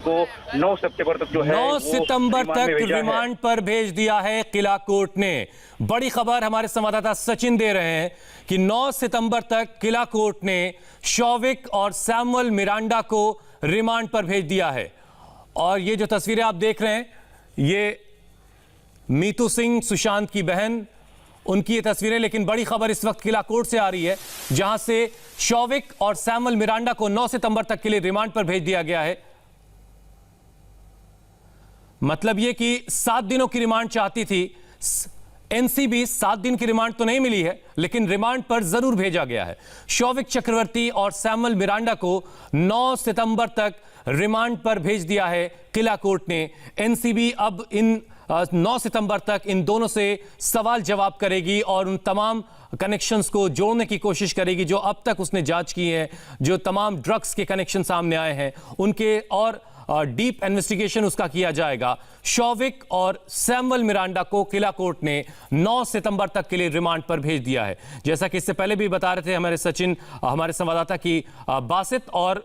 को 9 सितंबर तक जो है 9 सितंबर तक रिमांड पर भेज दिया है किला कोर्ट ने। बड़ी खबर हमारे संवाददाता सचिन दे रहे हैं कि 9 सितंबर तक किला कोर्ट ने शौविक और सैमुअल मिरांडा को रिमांड पर भेज दिया है। और ये जो तस्वीरें आप देख रहे हैं, ये मीतू सिंह, सुशांत की बहन, उनकी ये तस्वीरें। लेकिन बड़ी खबर इस वक्त किला कोर्ट से आ रही है, जहां से शौविक और सैमुअल मिरांडा को 9 सितंबर तक के लिए रिमांड पर भेज दिया गया है। मतलब यह कि 7 दिनों की रिमांड चाहती थी एनसीबी। 7 दिन की रिमांड तो नहीं मिली है, लेकिन रिमांड पर जरूर भेजा गया है। शौविक चक्रवर्ती और सैमुअल मिरांडा को 9 सितंबर तक रिमांड पर भेज दिया है किला कोर्ट ने। एनसीबी अब इन 9 सितंबर तक इन दोनों से सवाल जवाब करेगी और उन तमाम कनेक्शंस को जोड़ने की कोशिश करेगी जो अब तक उसने जांच की है, जो तमाम ड्रग्स के कनेक्शन सामने आए हैं उनके, और डीप इन्वेस्टिगेशन उसका किया जाएगा। शौविक और सैमुअल मिरांडा को किला कोर्ट ने 9 सितंबर तक के लिए रिमांड पर भेज दिया है। जैसा कि इससे पहले भी बता रहे थे हमारे सचिन, हमारे संवाददाता, की बासित और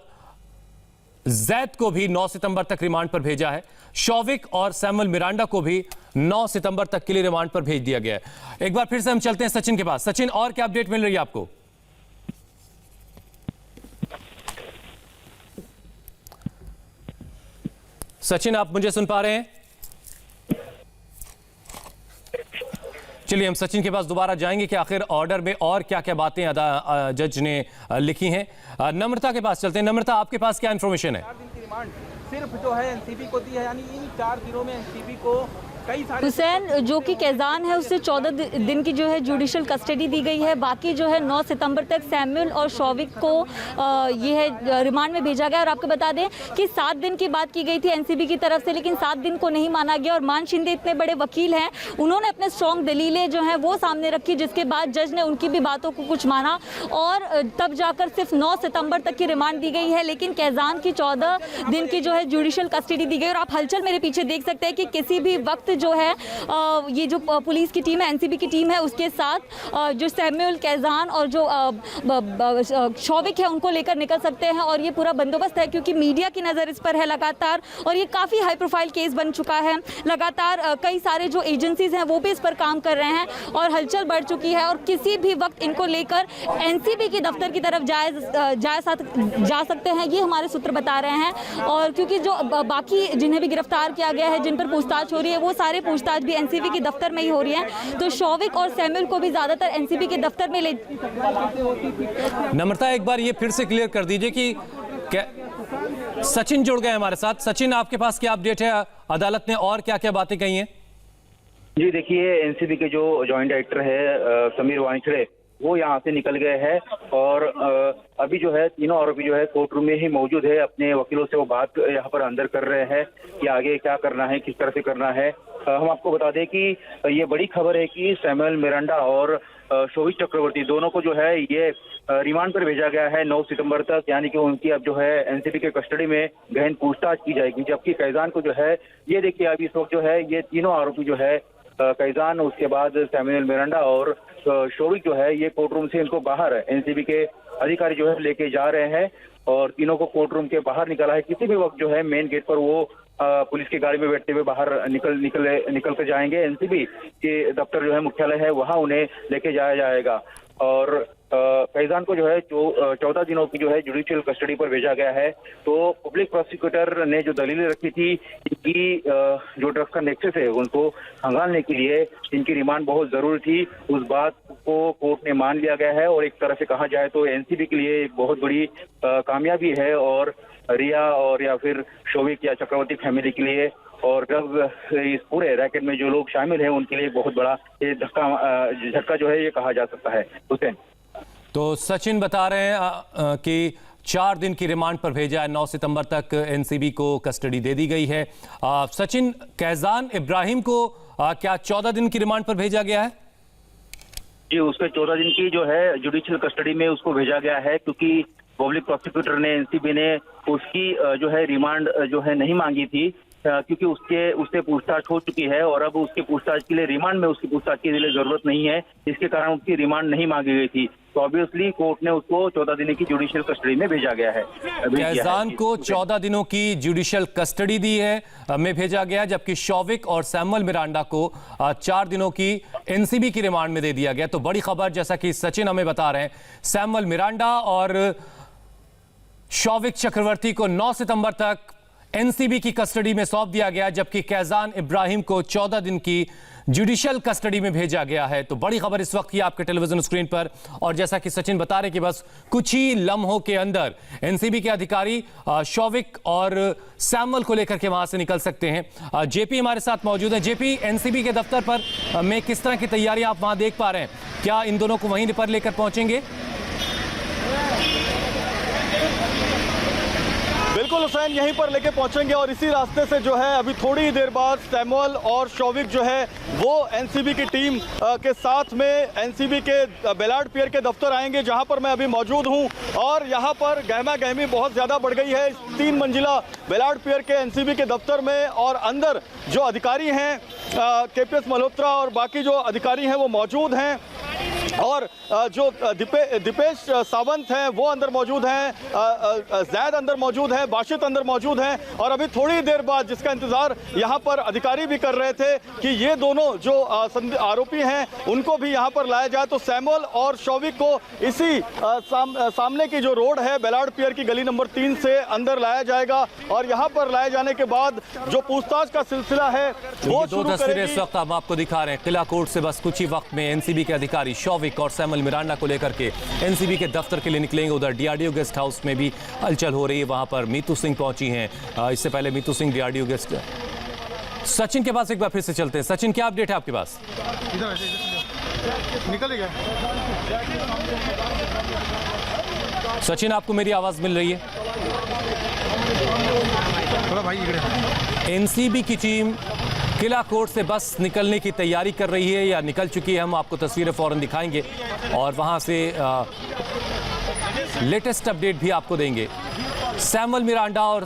जैद को भी 9 सितंबर तक रिमांड पर भेजा है। शौविक और सैमुअल मिरांडा को भी 9 सितंबर तक के लिए रिमांड पर भेज दिया गया है। एक बार फिर से हम चलते हैं सचिन के पास। सचिन, और क्या अपडेट मिल रही है आपको? सचिन, आप मुझे सुन पा रहे हैं? चलिए हम सचिन के पास दोबारा जाएंगे कि आखिर ऑर्डर में और क्या क्या बातें जज ने लिखी हैं। नम्रता के पास चलते हैं। नम्रता, आपके पास क्या इंफॉर्मेशन है? 4 दिन की रिमांड सिर्फ जो है एनसीबी को दी है, यानी इन 4 दिनों में एनसीबी को कई सारे हुसैन, जो कि कैजान है, उससे 14 दिन की जो है जुडिशियल कस्टडी दी गई है। बाकी जो है 9 सितंबर तक सैमुअल और शौविक को ये है रिमांड में भेजा गया। और आपको बता दें कि 7 दिन की बात की गई थी एनसीबी की तरफ से, लेकिन 7 दिन को नहीं माना गया। और मान शिंदे इतने बड़े वकील हैं, उन्होंने अपने स्ट्रॉन्ग दलीलें जो हैं वो सामने रखी, जिसके बाद जज ने उनकी भी बातों को कुछ माना और तब जाकर सिर्फ 9 सितंबर तक की रिमांड दी गई है। लेकिन कैजान की 14 दिन की जो है जुडिशियल कस्टडी दी गई। और आप हलचल मेरे पीछे देख सकते हैं कि किसी भी वक्त जो है ये जो पुलिस की टीम है, एनसीबी की टीम है, उसके साथ जो सैमुअल, कैजान और जो शौविक है उनको लेकर निकल सकते हैं। और ये पूरा बंदोबस्त है क्योंकि मीडिया की नज़र इस पर है लगातार, और ये काफ़ी हाई प्रोफाइल केस बन चुका है। लगातार कई सारे जो एजेंसीज हैं वो भी इस पर काम कर रहे हैं और हलचल बढ़ चुकी है। और किसी भी वक्त इनको लेकर एनसीबी के दफ्तर की तरफ जा सकते हैं, ये हमारे सूत्र बता रहे हैं। और क्योंकि जो बाकी जिन्हें भी गिरफ्तार किया गया है, जिन पर पूछताछ हो रही है, वो सारे पूछताछ भी एनसीबी के दफ्तर में ही हो रही है। तो शौविक और सैमुअल को भी ज्यादातर एनसीबी के दफ्तर में ले। नम्रता, एक बार ये फिर से क्लियर कर दीजिए कि सचिन जुड़ गए हमारे साथ। सचिन, आपके पास क्या अपडेट है? अदालत ने और क्या क्या बातें कही हैं? जी देखिए, एनसीबी के जो जॉइंट डायरेक्टर है समीर वानिखड़े, वो यहाँ से निकल गए हैं और अभी जो है तीनों आरोपी जो है कोर्ट रूम में ही मौजूद है। अपने वकीलों से वो बात यहाँ पर अंदर कर रहे हैं कि आगे क्या करना है, किस तरह से करना है। हम आपको बता दें कि ये बड़ी खबर है कि सैमुअल मिरांडा और शौविक चक्रवर्ती दोनों को जो है ये रिमांड पर भेजा गया है 9 सितंबर तक, यानी कि उनकी अब जो है एनसीबी के कस्टडी में गहन पूछताछ की जाएगी। जबकि कैजान को जो है, ये देखिए अभी इस वक्त जो है ये तीनों आरोपी जो है कैजान, उसके बाद सैमुअल मिरांडा और शौविक जो है, ये कोर्ट रूम से इनको बाहर एनसीबी के अधिकारी जो है लेके जा रहे हैं और तीनों को कोर्ट रूम के बाहर निकाला है। किसी भी वक्त जो है मेन गेट पर वो पुलिस की गाड़ी में बैठते हुए बाहर निकल कर जाएंगे। एनसीबी के दफ्तर जो है, मुख्यालय है, वहां उन्हें लेके जाया जाएगा। और फैजान को जो है 14 दिनों की जो है जुडिशियल कस्टडी पर भेजा गया है। तो पब्लिक प्रोसिक्यूटर ने जो दलीलें रखी थी, इनकी जो ड्रग्स का नेक्सस है उनको खंगालने के लिए इनकी रिमांड बहुत जरूरी थी, उस बात को कोर्ट ने मान लिया गया है। और एक तरह से कहा जाए तो एनसीबी के लिए एक बहुत बड़ी कामयाबी है, और रिया और या फिर शौविक या चक्रवर्ती फैमिली के लिए और ड्रग्स इस पूरे रैकेट में जो लोग शामिल हैं उनके लिए बहुत बड़ा ये झटका जो है ये कहा जा सकता है। हुसैन, तो सचिन बता रहे हैं कि 4 दिन की रिमांड पर भेजा है। 9 सितंबर तक एनसीबी को कस्टडी दे दी गई है। सचिन, कैजान इब्राहिम को क्या 14 दिन की रिमांड पर भेजा गया है? जी, उसके 14 दिन की जो है जुडिशियल कस्टडी में उसको भेजा गया है, क्योंकि पब्लिक प्रोसिक्यूटर ने, एनसीबी ने उसकी जो है रिमांड जो है नहीं मांगी थी, क्योंकि उससे पूछताछ हो चुकी है और अब उसके पूछताछ के लिए रिमांड में उसकी पूछताछ के लिए जरूरत नहीं है, इसके कारण उसकी रिमांड नहीं मांगी गई थी। तो ऑब्वियसली कोर्ट ने उसको 14 दिन की जुडिशियल कस्टडी में भेजा गया है। कैजान को 14 दिनों की जुडिशियल कस्टडी दी है में भेजा गया, जबकि शौविक और सैमुअल मिरांडा को 4 दिनों की एनसीबी की रिमांड में दे दिया गया। तो बड़ी खबर, जैसा कि सचिन हमें बता रहे हैं, सैमुअल मिरांडा और शौविक चक्रवर्ती को 9 सितंबर तक एनसीबी की कस्टडी में सौंप दिया गया, जबकि कैजान इब्राहिम को 14 दिन की जुडिशियल कस्टडी में भेजा गया है। तो बड़ी खबर इस वक्त की आपके टेलीविजन स्क्रीन पर, और जैसा कि सचिन बता रहे कि बस कुछ ही लम्हों के अंदर एनसीबी के अधिकारी शौविक और सैमुअल को लेकर के वहां से निकल सकते हैं। जेपी हमारे साथ मौजूद है। जेपी, एनसीबी के दफ्तर पर में किस तरह की तैयारी आप वहां देख पा रहे हैं? क्या इन दोनों को वहीं पर लेकर पहुंचेंगे? बिल्कुल हुसैन, यहीं पर लेके पहुंचेंगे और इसी रास्ते से जो है अभी थोड़ी ही देर बाद सैमुअल और शौविक जो है वो एनसीबी की टीम के साथ में एनसीबी के बेलाड पियर के दफ्तर आएंगे, जहां पर मैं अभी मौजूद हूं। और यहां पर गहमा गहमी बहुत ज़्यादा बढ़ गई है 3 मंजिला बेलाड पियर के एनसीबी के दफ्तर में, और अंदर जो अधिकारी हैं केपीएस मल्होत्रा और बाकी जो अधिकारी हैं वो मौजूद हैं, और जो दीपेश सावंत हैं वो अंदर मौजूद हैं, जैद अंदर मौजूद है, बाशित अंदर मौजूद हैं। और अभी थोड़ी देर बाद, जिसका इंतजार यहाँ पर अधिकारी भी कर रहे थे कि ये दोनों जो आरोपी हैं उनको भी यहाँ पर लाया जाए, तो सैमुअल और शौविक को इसी सामने की जो रोड है बेलाड पियर की गली नंबर 3 से अंदर लाया जाएगा। और यहाँ पर लाए जाने के बाद जो पूछताछ का सिलसिला है वो दो तस्वीरें इस वक्त हम आपको दिखा रहे हैं। किला कोर्ट से बस कुछ ही वक्त में एनसीबी के अधिकारी शौविक और सैमुअल मिरांडा को लेकर के एनसीबी के दफ्तर के लिए निकलेंगे। उधर डीआरडीओ गेस्ट हाउस में भी हलचल हो रही है, वहां पर मीतू सिंह पहुंची हैं। इससे पहले मीतू सिंह डीआरडीओ गेस्ट। सचिन के पास एक बार फिर से चलते हैं। सचिन, क्या अपडेट है आपके पास? निकल गया सचिन, आपको मेरी आवाज मिल रही है? थोड़ा भाई एनसीबी की टीम किला कोर्ट से बस निकलने की तैयारी कर रही है या निकल चुकी है? हम आपको तस्वीरें फौरन दिखाएंगे और वहां से लेटेस्ट अपडेट भी आपको देंगे। सैमुअल मिरांडा और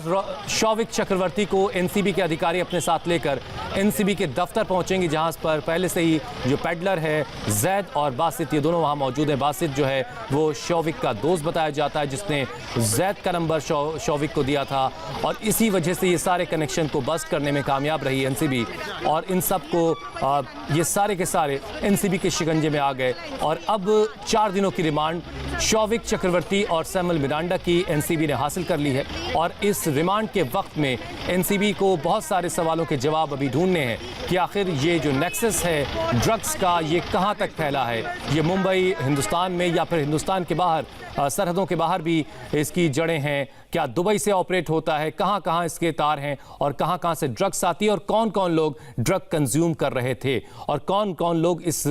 शौविक चक्रवर्ती को एनसीबी के अधिकारी अपने साथ लेकर एनसीबी के दफ्तर पहुंचेंगे, जहां पर पहले से ही जो पेडलर है जैद और बासित, ये दोनों वहां मौजूद हैं। बासित जो है वो शौविक का दोस्त बताया जाता है, जिसने जैद का नंबर शौविक को दिया था, और इसी वजह से ये सारे कनेक्शन को बस्ट करने में कामयाब रही एनसीबी। और इन सब को ये सारे के सारे एनसीबी के शिकंजे में आ गए। और अब 4 दिनों की रिमांड शौविक चक्रवर्ती और सैमुअल मिरांडा की एनसीबी ने हासिल कर ली है। और इस रिमांड के वक्त में एनसीबी को बहुत सारे सवालों के जवाब अभी ढूंढने हैं कि आखिर ये जो नेक्सस है ड्रग्स का, ये कहां तक फैला है। ये मुंबई, हिंदुस्तान में, या फिर हिंदुस्तान के बाहर, सरहदों के बाहर भी इसकी जड़ें हैं। क्या दुबई से ऑपरेट होता है? कहां कहां इसके तार हैं और कहां कहां से ड्रग्स आती है, और कौन कौन लोग ड्रग कंज्यूम कर रहे थे, और कौन कौन लोग इस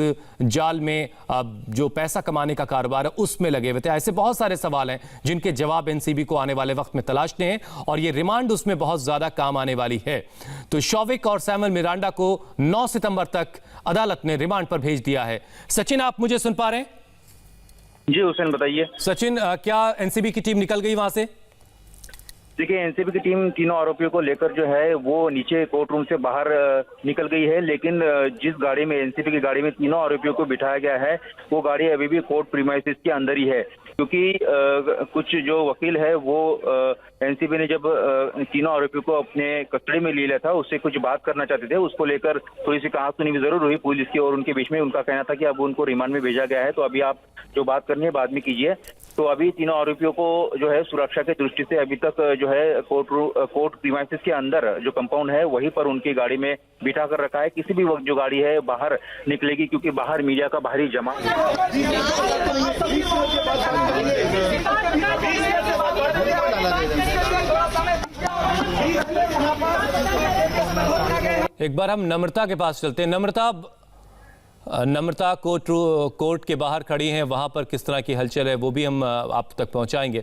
जाल में जो पैसा कमाने का कारोबार है उसमें लगे हुए थे। ऐसे बहुत सारे सवाल हैं जिनके जवाब एनसीबी को आने वाले वक्त में तलाशने हैं, और ये रिमांड उसमें बहुत ज्यादा काम आने वाली है। तो शौविक और सैमुअल मिरांडा को 9 सितंबर तक अदालत ने रिमांड पर भेज दिया है। सचिन, आप मुझे सुन पा रहे हैं? जी हुसैन, बताइए। सचिन, क्या एनसीबी की टीम निकल गई वहां से? देखिए, एनसीबी की टीम तीनों आरोपियों को लेकर जो है वो नीचे कोर्ट रूम से बाहर निकल गई है, लेकिन जिस गाड़ी में, एनसीबी की गाड़ी में तीनों आरोपियों को बिठाया गया है, वो गाड़ी अभी भी कोर्ट प्रीमाइसेस के अंदर ही है। क्योंकि कुछ जो वकील है वो एनसीबी ने जब तीनों आरोपियों को अपने कस्टडी में ले लिया था, उससे कुछ बात करना चाहते थे, उसको लेकर थोड़ी सी कहासुनी भी जरूर हुई पुलिस की और उनके बीच में। उनका कहना था कि अब उनको रिमांड में भेजा गया है, तो अभी आप जो बात करनी है बाद में कीजिए। तो अभी तीनों आरोपियों को जो है सुरक्षा की दृष्टि से अभी तक जो है कोर्ट प्रीमाइसेस के अंदर जो कंपाउंड है वहीं पर उनकी गाड़ी में बिठा कर रखा है। किसी भी वक्त जो गाड़ी है बाहर निकलेगी, क्योंकि बाहर मीडिया का भारी जमा। एक बार हम नम्रता के पास चलते हैं। नम्रता कोर्ट के बाहर खड़ी हैं, वहां पर किस तरह की हलचल है वो भी हम आप तक पहुंचाएंगे।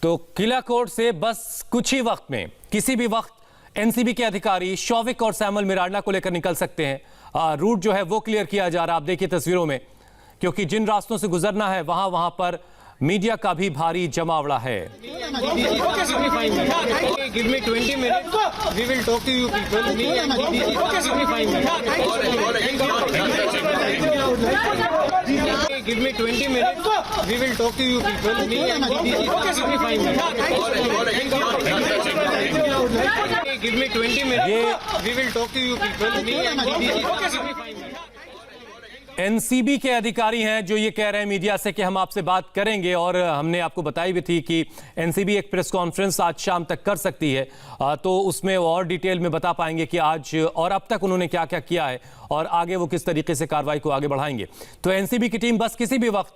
तो किला कोर्ट से बस कुछ ही वक्त में, किसी भी वक्त एनसीबी के अधिकारी शौविक और सैमुअल मिरांडा को लेकर निकल सकते हैं। रूट जो है वो क्लियर किया जा रहा है। आप देखिए तस्वीरों में, क्योंकि जिन रास्तों से गुजरना है वहां पर मीडिया का भी भारी जमावड़ा है। Give me 20 minutes. We will talk to you people. Me and DDG. Give me 5 minutes. Give me 20 minutes. We will talk to you people. Me and DDG. Give me 5 minutes. Give me 20 minutes. We will talk to you people. Me and DDG. Give me 5 minutes. NCB के अधिकारी हैं जो ये कह रहे हैं media से कि हम आपसे बात करेंगे, और हमने आपको बताई भी थी कि एनसीबी एक प्रेस कॉन्फ्रेंस आज शाम तक कर सकती है, तो उसमें वो और डिटेल में बता पाएंगे कि आज और अब तक उन्होंने क्या क्या किया है और आगे वो किस तरीके से कार्रवाई को आगे बढ़ाएंगे। तो एनसीबी की टीम बस किसी भी वक्त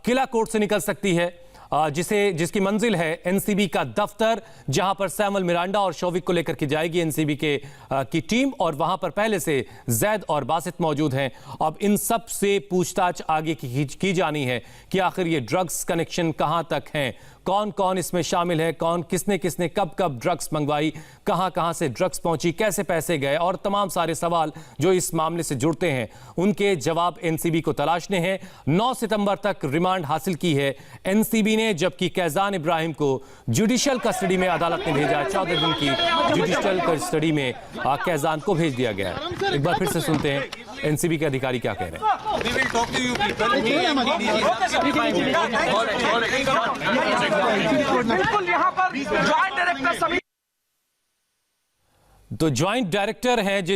किला कोर्ट से निकल सकती है, जिसकी मंजिल है एनसीबी का दफ्तर, जहां पर सैमुअल मिरांडा और शौविक को लेकर के जाएगी एनसीबी की टीम, और वहां पर पहले से जैद और बासित मौजूद हैं। अब इन सब से पूछताछ आगे की जानी है कि आखिर ये ड्रग्स कनेक्शन कहां तक हैं, कौन कौन इसमें शामिल है, कौन किसने कब कब ड्रग्स मंगवाई, कहां से ड्रग्स पहुंची, कैसे पैसे गए, और तमाम सारे सवाल जो इस मामले से जुड़ते हैं उनके जवाब एनसीबी को तलाशने हैं। 9 सितंबर तक रिमांड हासिल की है एनसीबी ने, जबकि कैजान इब्राहिम को जुडिशियल कस्टडी में अदालत ने भेजा। 14 दिन की जुडिशियल कस्टडी में कैजान को भेज दिया गया है। एक बार फिर से सुनते हैं एनसीबी के अधिकारी क्या कह रहे हैं। बिल्कुल यहाँ पर ज्वाइंट डायरेक्टर सभी तो ज्वाइंट डायरेक्टर हैं